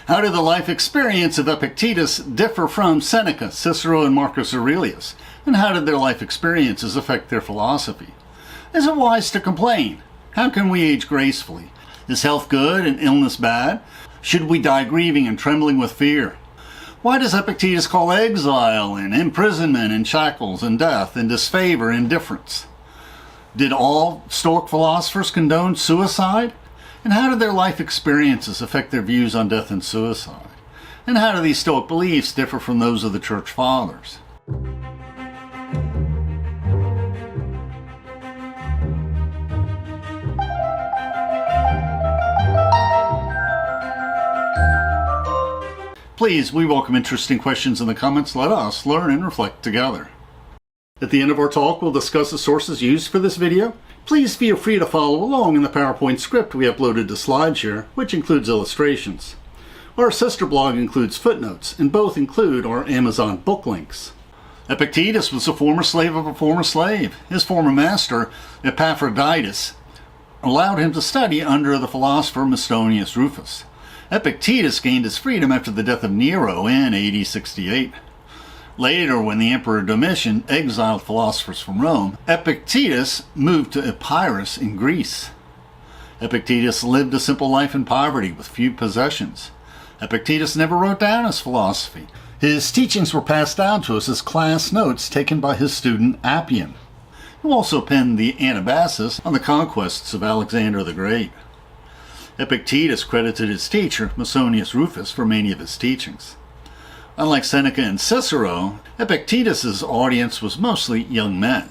How did the life experience of Epictetus differ from Seneca, Cicero, and Marcus Aurelius? And how did their life experiences affect their philosophy? Is it wise to complain? How can we age gracefully? Is health good and illness bad? Should we die grieving and trembling with fear? Why does Epictetus call exile and imprisonment and shackles and death and disfavor indifferents? Did all Stoic philosophers condone suicide? And how did their life experiences affect their views on death and suicide? And how do these Stoic beliefs differ from those of the Church Fathers? Please, we welcome interesting questions in the comments. Let us learn and reflect together. At the end of our talk, we'll discuss the sources used for this video. Please feel free to follow along in the PowerPoint script we uploaded to SlideShare, which includes illustrations. Our sister blog includes footnotes, and both include our Amazon book links. Epictetus was a former slave of a former slave. His former master, Epictetus, allowed him to study under the philosopher Musonius Rufus. Epictetus gained his freedom after the death of Nero in AD 68. Later, when the Emperor Domitian exiled philosophers from Rome, Epictetus moved to Epirus in Greece. Epictetus lived a simple life in poverty with few possessions. Epictetus never wrote down his philosophy. His teachings were passed down to us as class notes taken by his student Appian, who also penned the Anabasis on the conquests of Alexander the Great. Epictetus credited his teacher, Musonius Rufus, for many of his teachings. Unlike Seneca and Cicero, Epictetus's audience was mostly young men.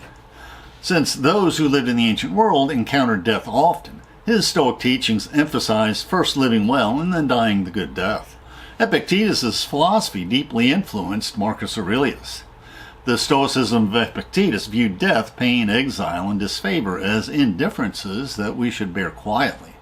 Since those who lived in the ancient world encountered death often, his Stoic teachings emphasized first living well and then dying the good death. Epictetus's philosophy deeply influenced Marcus Aurelius. The Stoicism of Epictetus viewed death, pain, exile, and disfavor as indifferences that we should bear quietly.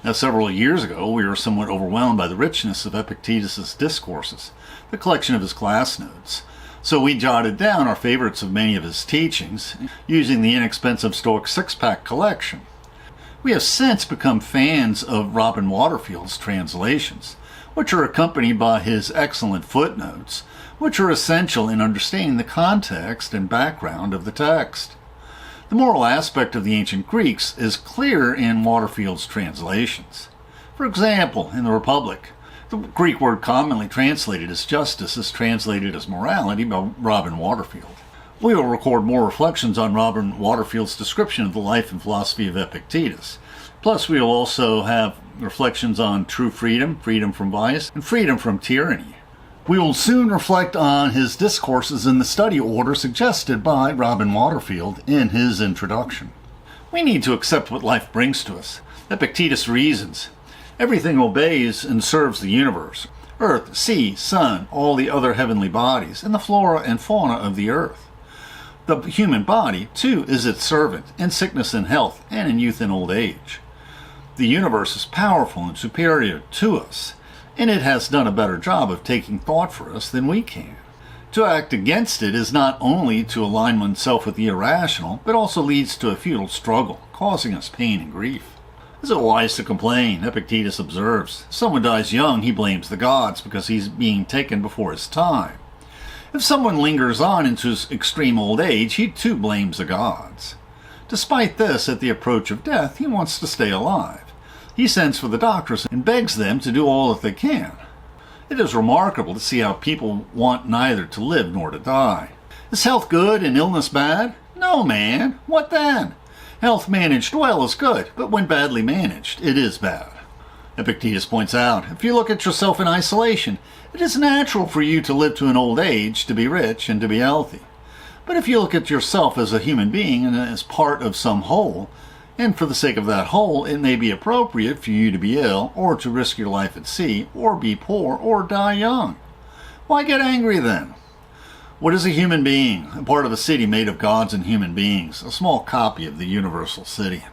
Now, several years ago, we were somewhat overwhelmed by the richness of Epictetus's discourses, the collection of his class notes. So we jotted down our favorites of many of his teachings, using the inexpensive Stoic six-pack collection. We have since become fans of Robin Waterfield's translations, which are accompanied by his excellent footnotes, which are essential in understanding the context and background of the text. The moral aspect of the ancient Greeks is clear in Waterfield's translations. For example, in the Republic, the Greek word commonly translated as justice is translated as morality by Robin Waterfield. We will record more reflections on Robin Waterfield's description of the life and philosophy of Epictetus. Plus, we will also have reflections on true freedom, freedom from vice, and freedom from tyranny. We will soon reflect on his discourses in the study order suggested by Robin Waterfield in his introduction. We need to accept what life brings to us. Epictetus reasons. Everything obeys and serves the universe. Earth, sea, sun, all the other heavenly bodies, and the flora and fauna of the earth. The human body, too, is its servant, in sickness and health, and in youth and old age. The universe is powerful and superior to us, and it has done a better job of taking thought for us than we can. To act against it is not only to align oneself with the irrational, but also leads to a futile struggle, causing us pain and grief. Is it wise to complain? Epictetus observes. If someone dies young, he blames the gods because he's being taken before his time. If someone lingers on into his extreme old age, he too blames the gods. Despite this, at the approach of death, he wants to stay alive. He sends for the doctors and begs them to do all that they can. It is remarkable to see how people want neither to live nor to die. Is health good and illness bad? No, man. What then? Health managed well is good, but when badly managed, it is bad. Epictetus points out, if you look at yourself in isolation, it is natural for you to live to an old age, to be rich, and to be healthy. But if you look at yourself as a human being and as part of some whole, and for the sake of that whole, it may be appropriate for you to be ill, or to risk your life at sea, or be poor, or die young. Why get angry then? What is a human being? A part of a city made of gods and human beings, a small copy of the universal city.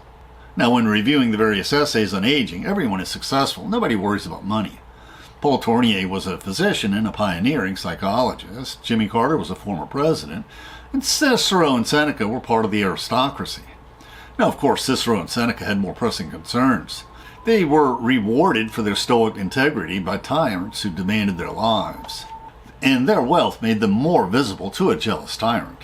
Now, when reviewing the various essays on aging, everyone is successful. Nobody worries about money. Paul Tournier was a physician and a pioneering psychologist. Jimmy Carter was a former president. And Cicero and Seneca were part of the aristocracy. Now, of course, Cicero and Seneca had more pressing concerns. They were rewarded for their stoic integrity by tyrants who demanded their lives, and their wealth made them more visible to a jealous tyrant.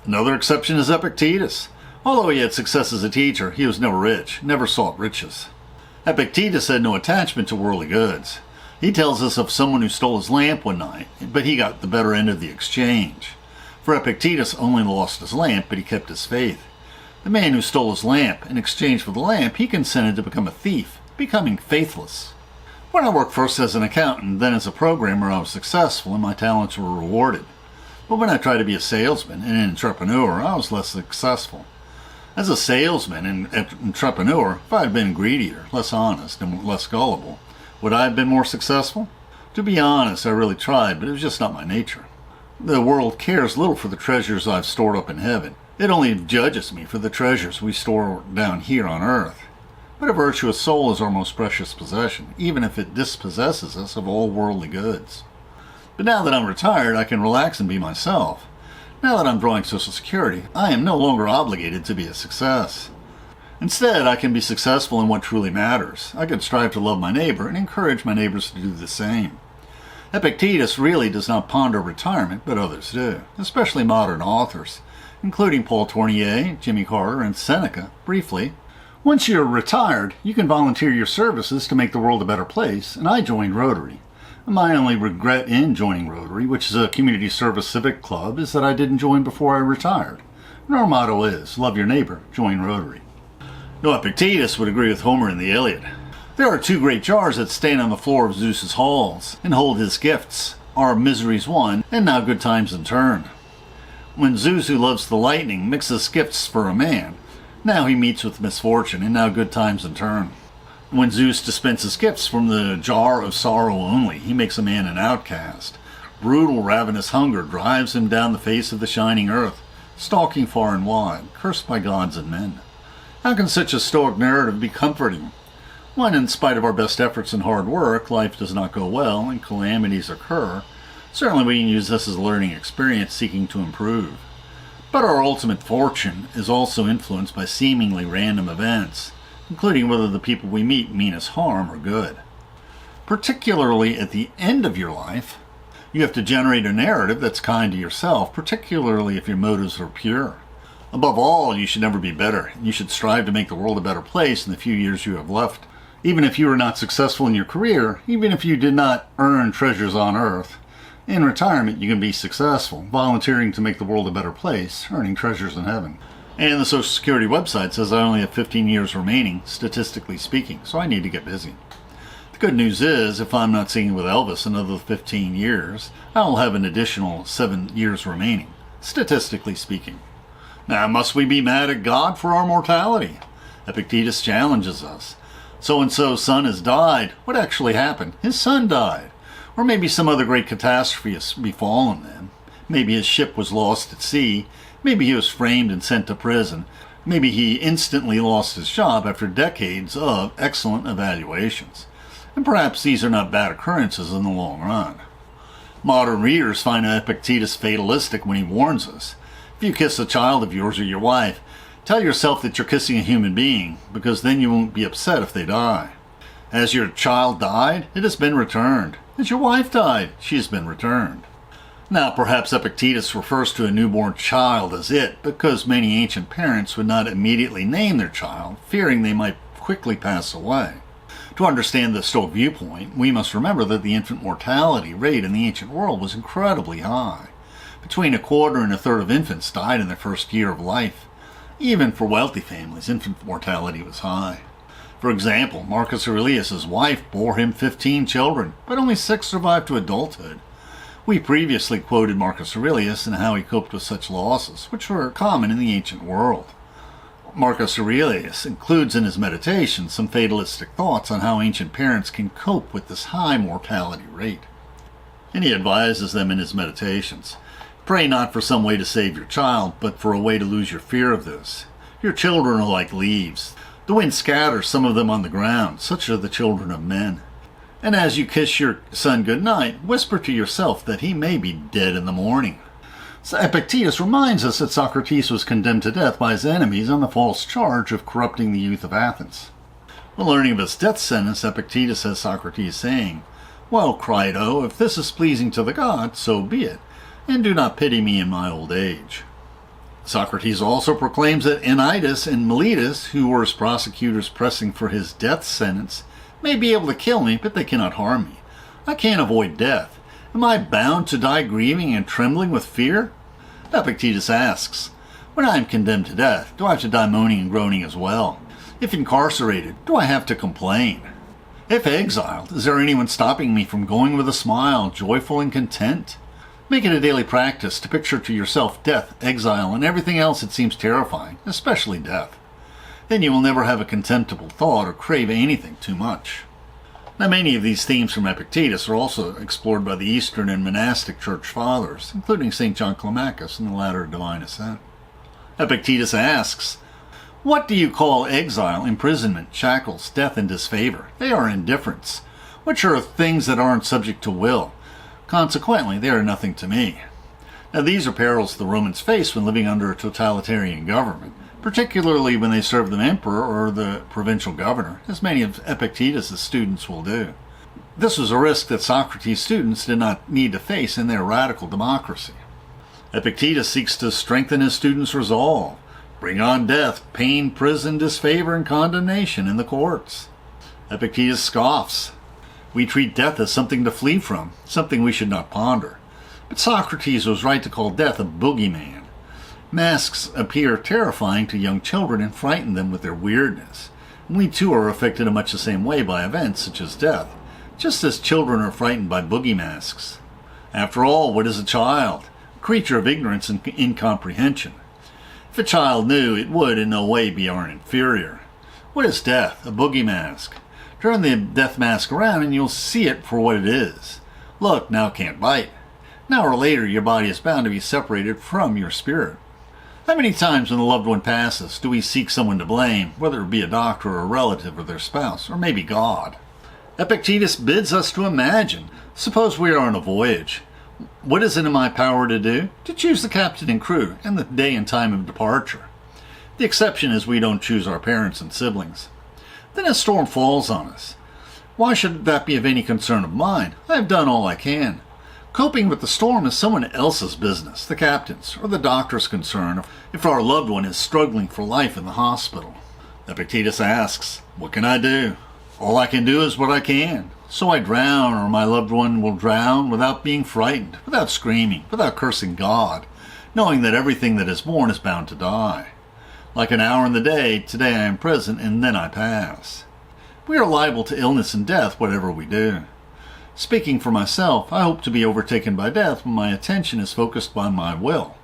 Another exception is Epictetus. Although he had success as a teacher, he was never rich, never sought riches. Epictetus had no attachment to worldly goods. He tells us of someone who stole his lamp one night, but he got the better end of the exchange. For Epictetus only lost his lamp, but he kept his faith. The man who stole his lamp, in exchange for the lamp, he consented to become a thief, becoming faithless. When I worked first as an accountant, then as a programmer, I was successful and my talents were rewarded. But when I tried to be a salesman and an entrepreneur, I was less successful. As a salesman and entrepreneur, if I had been greedier, less honest, and less gullible, would I have been more successful? To be honest, I really tried, but it was just not my nature. The world cares little for the treasures I've stored up in heaven. It only judges me for the treasures we store down here on earth. But a virtuous soul is our most precious possession, even if it dispossesses us of all worldly goods. But now that I'm retired, I can relax and be myself. Now that I'm drawing Social Security, I am no longer obligated to be a success. Instead, I can be successful in what truly matters. I can strive to love my neighbor and encourage my neighbors to do the same. Epictetus really does not ponder retirement, but others do, especially modern authors, including Paul Tournier, Jimmy Carter, and Seneca. Briefly, once you're retired, you can volunteer your services to make the world a better place, and I joined Rotary. My only regret in joining Rotary, which is a community service civic club, is that I didn't join before I retired. And our motto is, love your neighbor, join Rotary. No, Epictetus would agree with Homer in the Iliad. There are two great jars that stand on the floor of Zeus's halls and hold his gifts. Our miseries one, and now good times in turn. When Zeus, who loves the lightning, mixes gifts for a man, now he meets with misfortune, and now good times in turn. When Zeus dispenses gifts from the jar of sorrow only, he makes a man an outcast. Brutal, ravenous hunger drives him down the face of the shining earth, stalking far and wide, cursed by gods and men. How can such a Stoic narrative be comforting? When, in spite of our best efforts and hard work, life does not go well and calamities occur, certainly we can use this as a learning experience seeking to improve. But our ultimate fortune is also influenced by seemingly random events, including whether the people we meet mean us harm or good. Particularly at the end of your life, you have to generate a narrative that's kind to yourself, particularly if your motives are pure. Above all, you should never be bitter. You should strive to make the world a better place in the few years you have left. Even if you are not successful in your career, even if you did not earn treasures on earth, in retirement you can be successful, volunteering to make the world a better place, earning treasures in heaven. And the Social Security website says I only have 15 years remaining, statistically speaking, so I need to get busy. The good news is, if I'm not singing with Elvis another 15 years, I'll have an additional 7 years remaining, statistically speaking. Now, must we be mad at God for our mortality? Epictetus challenges us. So-and-so's son has died. What actually happened? His son died. Or maybe some other great catastrophe has befallen them. Maybe his ship was lost at sea. Maybe he was framed and sent to prison. Maybe he instantly lost his job after decades of excellent evaluations. And perhaps these are not bad occurrences in the long run. Modern readers find Epictetus fatalistic when he warns us. If you kiss a child of yours or your wife, tell yourself that you're kissing a human being, because then you won't be upset if they die. Has your child died? It has been returned. Has your wife died? She has been returned. Now, perhaps Epictetus refers to a newborn child as it, because many ancient parents would not immediately name their child, fearing they might quickly pass away. To understand the Stoic viewpoint, we must remember that the infant mortality rate in the ancient world was incredibly high. Between a quarter and a third of infants died in their first year of life. Even for wealthy families, infant mortality was high. For example, Marcus Aurelius' wife bore him 15 children, but only 6 survived to adulthood. We previously quoted Marcus Aurelius and how he coped with such losses, which were common in the ancient world. Marcus Aurelius includes in his meditations some fatalistic thoughts on how ancient parents can cope with this high mortality rate. And he advises them in his meditations. Pray not for some way to save your child, but for a way to lose your fear of this. Your children are like leaves. The wind scatters some of them on the ground. Such are the children of men. And as you kiss your son good night, whisper to yourself that he may be dead in the morning. So Epictetus reminds us that Socrates was condemned to death by his enemies on the false charge of corrupting the youth of Athens. On learning of his death sentence, Epictetus has Socrates saying, "Well, Crito, if this is pleasing to the gods, so be it, and do not pity me in my old age." Socrates also proclaims that Anytus and Miletus, who were his prosecutors pressing for his death sentence, may be able to kill me, but they cannot harm me. I can't avoid death. Am I bound to die grieving and trembling with fear? Epictetus asks, when I am condemned to death, do I have to die moaning and groaning as well? If incarcerated, do I have to complain? If exiled, is there anyone stopping me from going with a smile, joyful and content? Make it a daily practice to picture to yourself death, exile, and everything else that seems terrifying, especially death. Then you will never have a contemptible thought or crave anything too much. Now, many of these themes from Epictetus are also explored by the Eastern and monastic church fathers, including St. John Climacus and the Ladder of Divine Ascent. Epictetus asks, what do you call exile, imprisonment, shackles, death, and disfavor? They are indifferents, which are things that aren't subject to will. Consequently, they are nothing to me. Now, these are perils the Romans faced when living under a totalitarian government, particularly when they served the emperor or the provincial governor, as many of Epictetus' students will do. This was a risk that Socrates' students did not need to face in their radical democracy. Epictetus seeks to strengthen his students' resolve, bring on death, pain, prison, disfavor, and condemnation in the courts. Epictetus scoffs. We treat death as something to flee from, something we should not ponder. But Socrates was right to call death a boogeyman. Masks appear terrifying to young children and frighten them with their weirdness. And we too are affected in much the same way by events such as death, just as children are frightened by boogie masks. After all, what is a child? A creature of ignorance and incomprehension. If a child knew, it would in no way be our inferior. What is death? A boogie mask. Turn the death mask around and you'll see it for what it is. Look, now it can't bite. An hour later, your body is bound to be separated from your spirit. How many times when a loved one passes do we seek someone to blame, whether it be a doctor or a relative or their spouse, or maybe God? Epictetus bids us to imagine. Suppose we are on a voyage. What is it in my power to do? To choose the captain and crew and the day and time of departure. The exception is we don't choose our parents and siblings. Then a storm falls on us. Why should that be of any concern of mine? I have done all I can. Coping with the storm is someone else's business, the captain's or the doctor's concern if our loved one is struggling for life in the hospital. Epictetus asks, what can I do? All I can do is what I can. So I drown, or my loved one will drown without being frightened, without screaming, without cursing God, knowing that everything that is born is bound to die. Like an hour in the day, today I am present, and then I pass. We are liable to illness and death, whatever we do. Speaking for myself, I hope to be overtaken by death when my attention is focused on my will.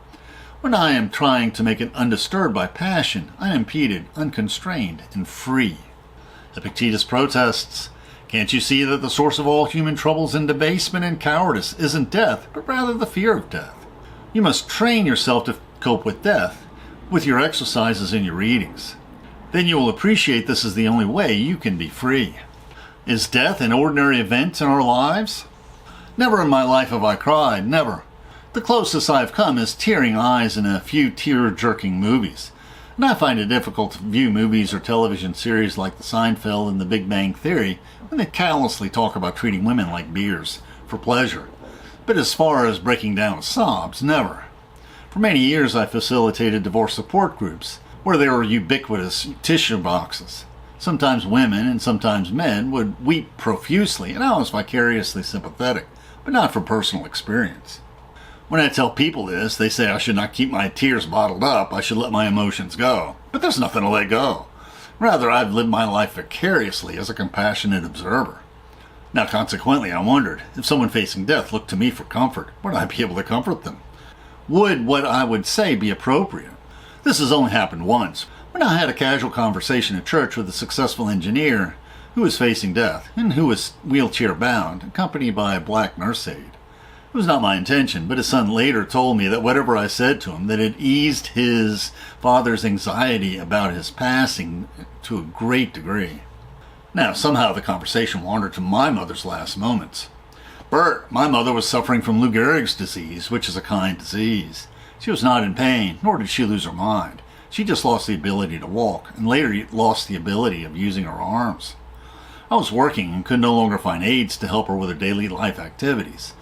When I am trying to make it undisturbed by passion, unimpeded, unconstrained, and free. Epictetus protests, can't you see that the source of all human troubles and debasement and cowardice isn't death, but rather the fear of death? You must train yourself to cope with death, with your exercises and your readings. Then you will appreciate this is the only way you can be free. Is death an ordinary event in our lives? Never in my life have I cried, never. The closest I have come is tearing eyes in a few tear-jerking movies. And I find it difficult to view movies or television series like The Seinfeld and The Big Bang Theory when they callously talk about treating women like beers for pleasure. But as far as breaking down sobs, never. For many years I facilitated divorce support groups where there were ubiquitous tissue boxes. Sometimes women and sometimes men would weep profusely, and I was vicariously sympathetic, but not from personal experience. When I tell people this, they say I should not keep my tears bottled up, I should let my emotions go. But there's nothing to let go. Rather, I've lived my life vicariously as a compassionate observer. Now, consequently, I wondered, if someone facing death looked to me for comfort, would I be able to comfort them? Would what I would say be appropriate? This has only happened once, when I had a casual conversation at church with a successful engineer who was facing death, and who was wheelchair-bound, accompanied by a black nurse aide. It was not my intention, but his son later told me that whatever I said to him, that it eased his father's anxiety about his passing to a great degree. Now, somehow the conversation wandered to my mother's last moments. Bert, my mother was suffering from Lou Gehrig's disease, which is a kind disease. She was not in pain, nor did she lose her mind. She just lost the ability to walk, and later lost the ability of using her arms. I was working and could no longer find aides to help her with her daily life activities,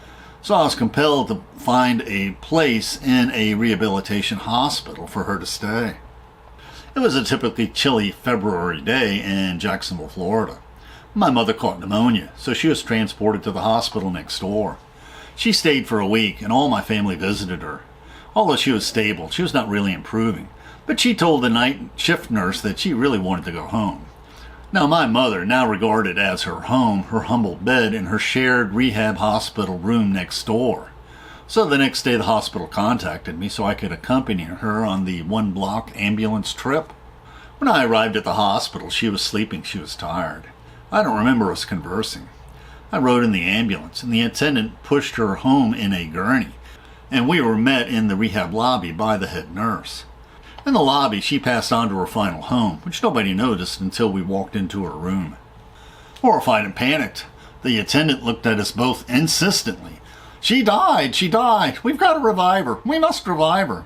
so I was compelled to find a place in a rehabilitation hospital for her to stay. It was a typically chilly February day in Jacksonville, Florida. My mother caught pneumonia, so she was transported to the hospital next door. She stayed for a week, and all my family visited her. Although she was stable, she was not really improving, but she told the night shift nurse that she really wanted to go home. Now, my mother now regarded as her home her humble bed in her shared rehab hospital room next door. So the next day the hospital contacted me so I could accompany her on the 1-block ambulance trip. When I arrived at the hospital, she was sleeping. She was tired. I don't remember us conversing. I rode in the ambulance, and the attendant pushed her home in a gurney, and we were met in the rehab lobby by the head nurse. In the lobby, she passed on to her final home, which nobody noticed until we walked into her room. Horrified and panicked, the attendant looked at us both insistently. She died! She died! We've got to revive her! We must revive her!"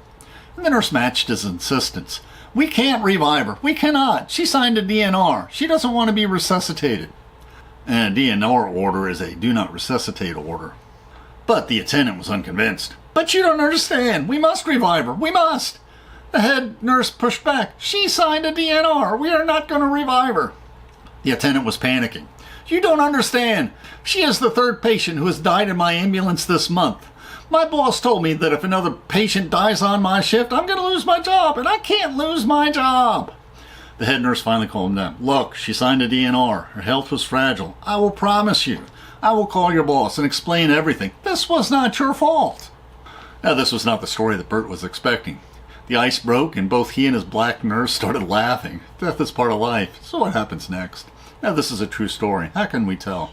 And the nurse matched his insistence. "We can't revive her! We cannot! She signed a DNR! She doesn't want to be resuscitated!" And a DNR order is a do not resuscitate order. But the attendant was unconvinced. "But you don't understand! We must revive her! We must!" The head nurse pushed back. "She signed a DNR! We are not going to revive her!" The attendant was panicking. "You don't understand! She is the third patient who has died in my ambulance this month. My boss told me that if another patient dies on my shift, I'm going to lose my job, and I can't lose my job." The head nurse finally calmed down. "Look, she signed a DNR. Her health was fragile. I will promise you, I will call your boss and explain everything. This was not your fault." Now, this was not the story that Bert was expecting. The ice broke, and both he and his black nurse started laughing. Death is part of life, so what happens next? Now, this is a true story. How can we tell?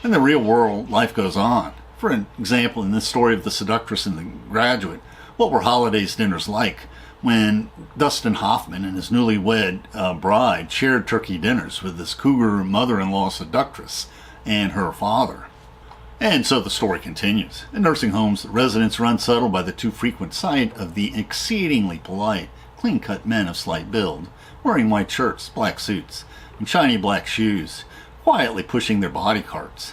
In the real world, life goes on. For example, in this story of the seductress and the graduate, what were holidays dinners like when Dustin Hoffman and his newlywed bride shared turkey dinners with this cougar mother-in-law seductress and her father? And so the story continues. In nursing homes, the residents are unsettled by the too frequent sight of the exceedingly polite, clean-cut men of slight build, wearing white shirts, black suits, and shiny black shoes, quietly pushing their body carts.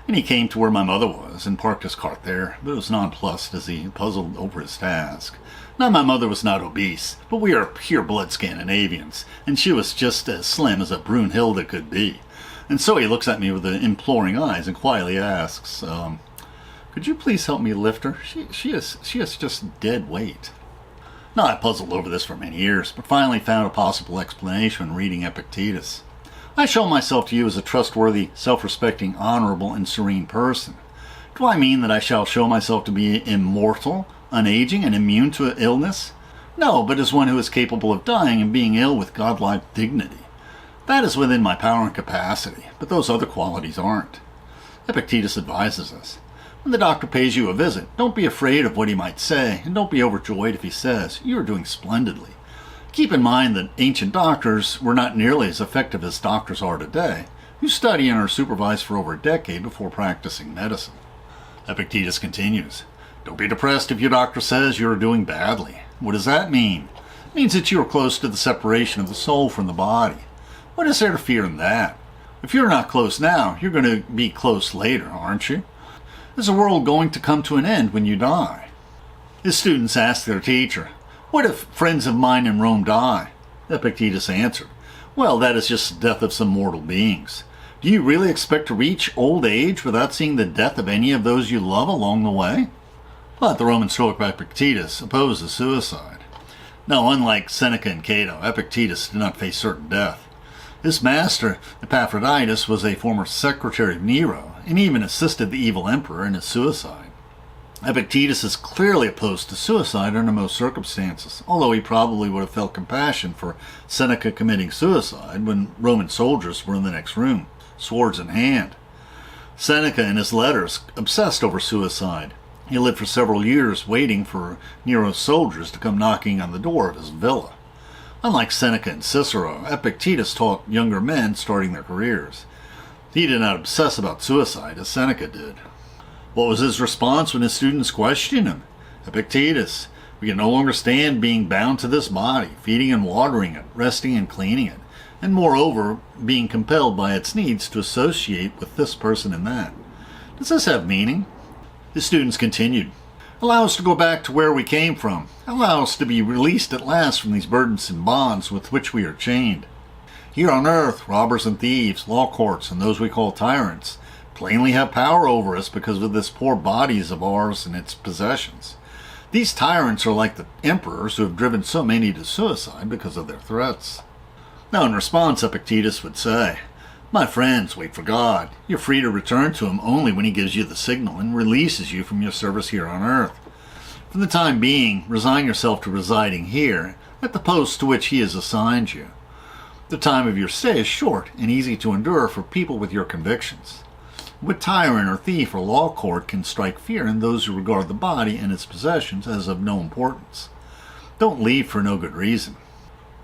And he came to where my mother was and parked his cart there, but was nonplussed as he puzzled over his task. Now, my mother was not obese, but we are pure-blood Scandinavians, and she was just as slim as a Brunhilde could be. And so he looks at me with imploring eyes and quietly asks, "Could you please help me lift her? She is just dead weight." Now, I puzzled over this for many years, but finally found a possible explanation when reading Epictetus. "I show myself to you as a trustworthy, self-respecting, honorable, and serene person. Do I mean that I shall show myself to be immortal, unaging, and immune to illness? No, but as one who is capable of dying and being ill with godlike dignity. That is within my power and capacity, but those other qualities aren't." Epictetus advises us, when the doctor pays you a visit, don't be afraid of what he might say, and don't be overjoyed if he says, "You are doing splendidly." Keep in mind that ancient doctors were not nearly as effective as doctors are today, who study and are supervised for over a decade before practicing medicine. Epictetus continues, "Don't be depressed if your doctor says you are doing badly. What does that mean? It means that you are close to the separation of the soul from the body. What is there to fear in that? If you're not close now, you're going to be close later, aren't you? Is the world going to come to an end when you die?" His students asked their teacher, "What if friends of mine in Rome die?" Epictetus answered, "Well, that is just the death of some mortal beings. Do you really expect to reach old age without seeing the death of any of those you love along the way?" But the Roman Stoic Epictetus opposes suicide. Now, unlike Seneca and Cato, Epictetus did not face certain death. His master, Epictetus, was a former secretary of Nero, and even assisted the evil emperor in his suicide. Epictetus is clearly opposed to suicide under most circumstances, although he probably would have felt compassion for Seneca committing suicide when Roman soldiers were in the next room, swords in hand. Seneca, in his letters, obsessed over suicide. He lived for several years waiting for Nero's soldiers to come knocking on the door of his villa. Unlike Seneca and Cicero, Epictetus taught younger men starting their careers. He did not obsess about suicide as Seneca did. What was his response when his students questioned him? "Epictetus, We can no longer stand being bound to this body, feeding and watering it, resting and cleaning it, and moreover, being compelled by its needs to associate with this person and that. Does this have meaning? The students continued. Allow us to go back to where we came from. Allow us to be released at last from these burdensome bonds with which we are chained. Here on earth, robbers and thieves, law courts, and those we call tyrants, plainly have power over us because of this poor bodies of ours and its possessions. These tyrants are like the emperors who have driven so many to suicide because of their threats. Now in response, Epictetus would say, "My friends, wait for God. You're free to return to him only when he gives you the signal and releases you from your service here on earth. For the time being, resign yourself to residing here at the post to which he has assigned you. The time of your stay is short and easy to endure for people with your convictions. What tyrant or thief or law court can strike fear in those who regard the body and its possessions as of no importance? Don't leave for no good reason."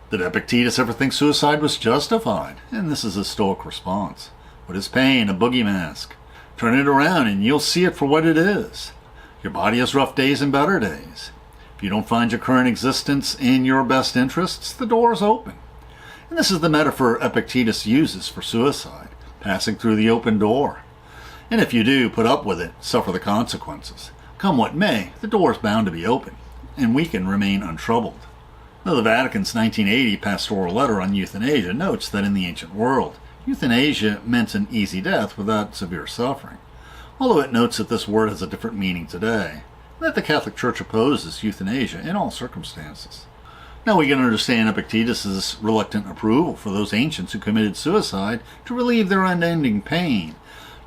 Did Epictetus ever think suicide was justified? And this is a Stoic response. What is pain? A boogie mask. Turn it around and you'll see it for what it is. Your body has rough days and better days. If you don't find your current existence in your best interests, the door is open. And this is the metaphor Epictetus uses for suicide, passing through the open door. And if you do put up with it, suffer the consequences. Come what may, the door is bound to be open, and we can remain untroubled. Now, the Vatican's 1980 pastoral letter on euthanasia notes that in the ancient world, euthanasia meant an easy death without severe suffering, although it notes that this word has a different meaning today, and that the Catholic Church opposes euthanasia in all circumstances. Now we can understand Epictetus' reluctant approval for those ancients who committed suicide to relieve their unending pain,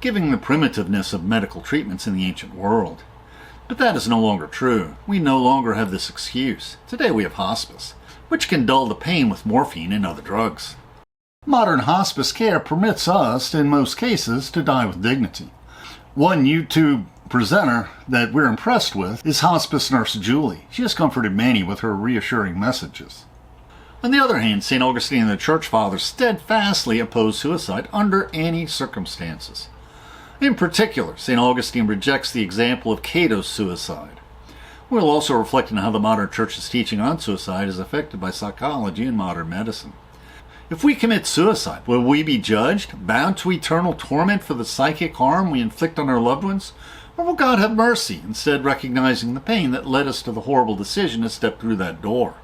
giving the primitiveness of medical treatments in the ancient world. But that is no longer true. We no longer have this excuse. Today we have hospice, which can dull the pain with morphine and other drugs. Modern hospice care permits us, in most cases, to die with dignity. One YouTube presenter that we're impressed with is hospice nurse Julie. She has comforted many with her reassuring messages. On the other hand, St. Augustine and the Church Fathers steadfastly oppose suicide under any circumstances. In particular, St. Augustine rejects the example of Cato's suicide. We'll also reflect on how the modern church's teaching on suicide is affected by psychology and modern medicine. If we commit suicide, will we be judged, bound to eternal torment for the psychic harm we inflict on our loved ones? Or will God have mercy, instead recognizing the pain that led us to the horrible decision to step through that door?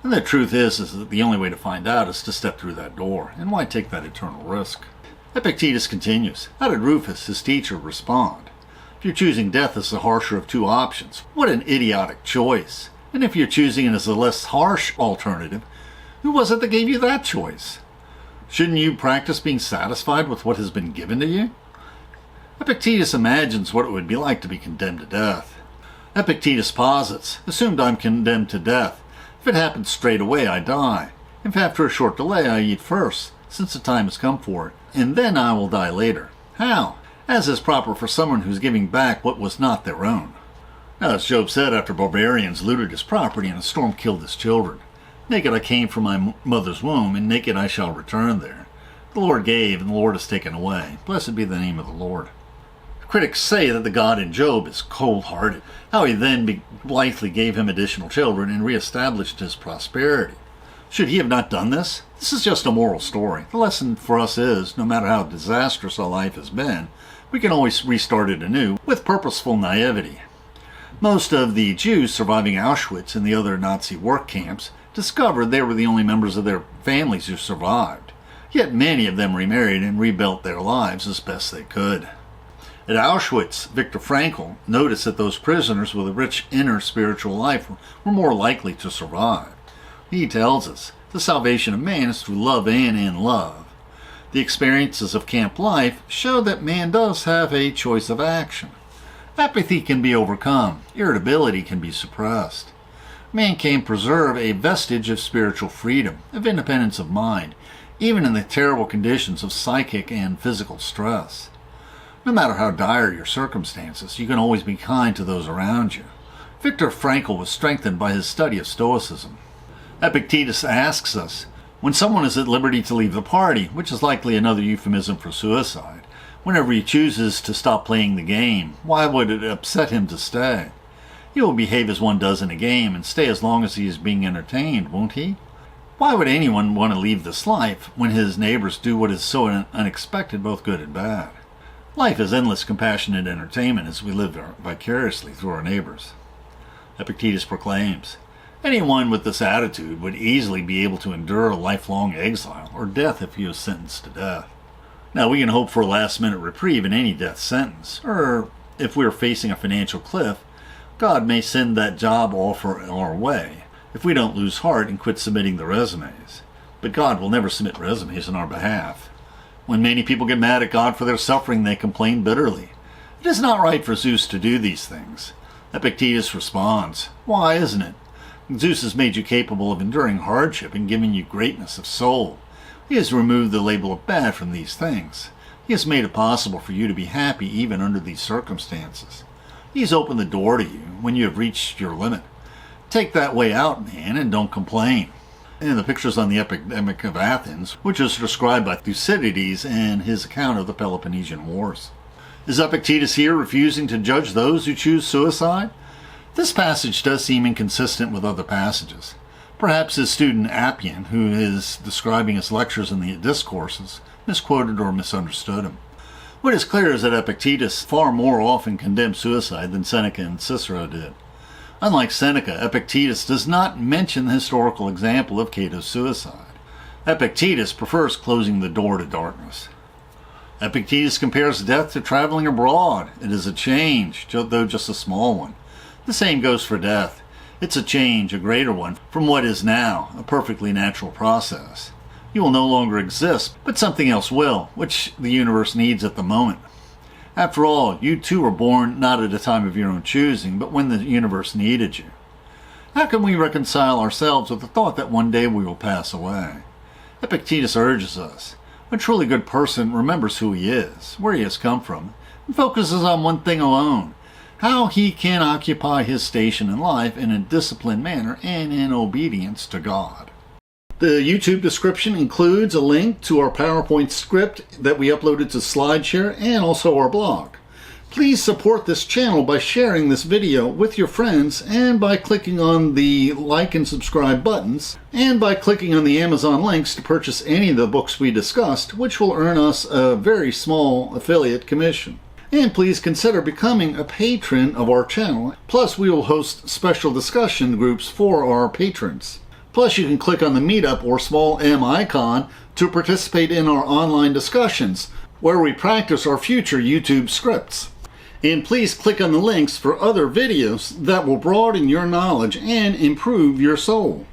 And the truth is that the only way to find out is to step through that door, and why take that eternal risk? Epictetus continues. How did Rufus, his teacher, respond? If you're choosing death as the harsher of two options, what an idiotic choice. And if you're choosing it as the less harsh alternative, who was it that gave you that choice? Shouldn't you practice being satisfied with what has been given to you? Epictetus imagines what it would be like to be condemned to death. Epictetus posits, assumed I'm condemned to death. If it happens straight away, I die. If after a short delay, I eat first, since the time has come for it, and then I will die later. How? As is proper for someone who's giving back what was not their own. Now, as Job said after barbarians looted his property and a storm killed his children, naked I came from my mother's womb, and naked I shall return there. The Lord gave, and the Lord has taken away. Blessed be the name of the Lord. Critics say that the God in Job is cold-hearted, how he then blithely gave him additional children and reestablished his prosperity. Should he have not done this? This is just a moral story. The lesson for us is, no matter how disastrous our life has been, we can always restart it anew with purposeful naivety. Most of the Jews surviving Auschwitz and the other Nazi work camps discovered they were the only members of their families who survived. Yet many of them remarried and rebuilt their lives as best they could. At Auschwitz, Viktor Frankl noticed that those prisoners with a rich inner spiritual life were more likely to survive. He tells us, the salvation of man is through love and in love. The experiences of camp life show that man does have a choice of action. Apathy can be overcome. Irritability can be suppressed. Man can preserve a vestige of spiritual freedom, of independence of mind, even in the terrible conditions of psychic and physical stress. No matter how dire your circumstances, you can always be kind to those around you. Viktor Frankl was strengthened by his study of Stoicism. Epictetus asks us, when someone is at liberty to leave the party, which is likely another euphemism for suicide, whenever he chooses to stop playing the game, why would it upset him to stay? He will behave as one does in a game and stay as long as he is being entertained, won't he? Why would anyone want to leave this life when his neighbors do what is so unexpected, both good and bad? Life is endless compassionate entertainment as we live vicariously through our neighbors. Epictetus proclaims, anyone with this attitude would easily be able to endure a lifelong exile or death if he was sentenced to death. Now, we can hope for a last-minute reprieve in any death sentence, or if we are facing a financial cliff, God may send that job offer our way if we don't lose heart and quit submitting the resumes. But God will never submit resumes on our behalf. When many people get mad at God for their suffering, they complain bitterly. It is not right for Zeus to do these things. Epictetus responds, why isn't it? Zeus has made you capable of enduring hardship and given you greatness of soul. He has removed the label of bad from these things. He has made it possible for you to be happy even under these circumstances. He has opened the door to you when you have reached your limit. Take that way out, man, and don't complain. And the pictures on the Epidemic of Athens, which is described by Thucydides in his account of the Peloponnesian Wars. Is Epictetus here refusing to judge those who choose suicide? This passage does seem inconsistent with other passages. Perhaps his student Appian, who is describing his lectures in the discourses, misquoted or misunderstood him. What is clear is that Epictetus far more often condemned suicide than Seneca and Cicero did. Unlike Seneca, Epictetus does not mention the historical example of Cato's suicide. Epictetus prefers closing the door to darkness. Epictetus compares death to traveling abroad. It is a change, though just a small one. The same goes for death. It's a change, a greater one, from what is now, a perfectly natural process. You will no longer exist, but something else will, which the universe needs at the moment. After all, you too were born not at a time of your own choosing, but when the universe needed you. How can we reconcile ourselves with the thought that one day we will pass away? Epictetus urges us. A truly good person remembers who he is, where he has come from, and focuses on one thing alone, how he can occupy his station in life in a disciplined manner and in obedience to God. The YouTube description includes a link to our PowerPoint script that we uploaded to SlideShare and also our blog. Please support this channel by sharing this video with your friends and by clicking on the like and subscribe buttons and by clicking on the Amazon links to purchase any of the books we discussed, which will earn us a very small affiliate commission. And please consider becoming a patron of our channel. Plus, we will host special discussion groups for our patrons. Plus, you can click on the Meetup or small M icon to participate in our online discussions, where we practice our future YouTube scripts. And please click on the links for other videos that will broaden your knowledge and improve your soul.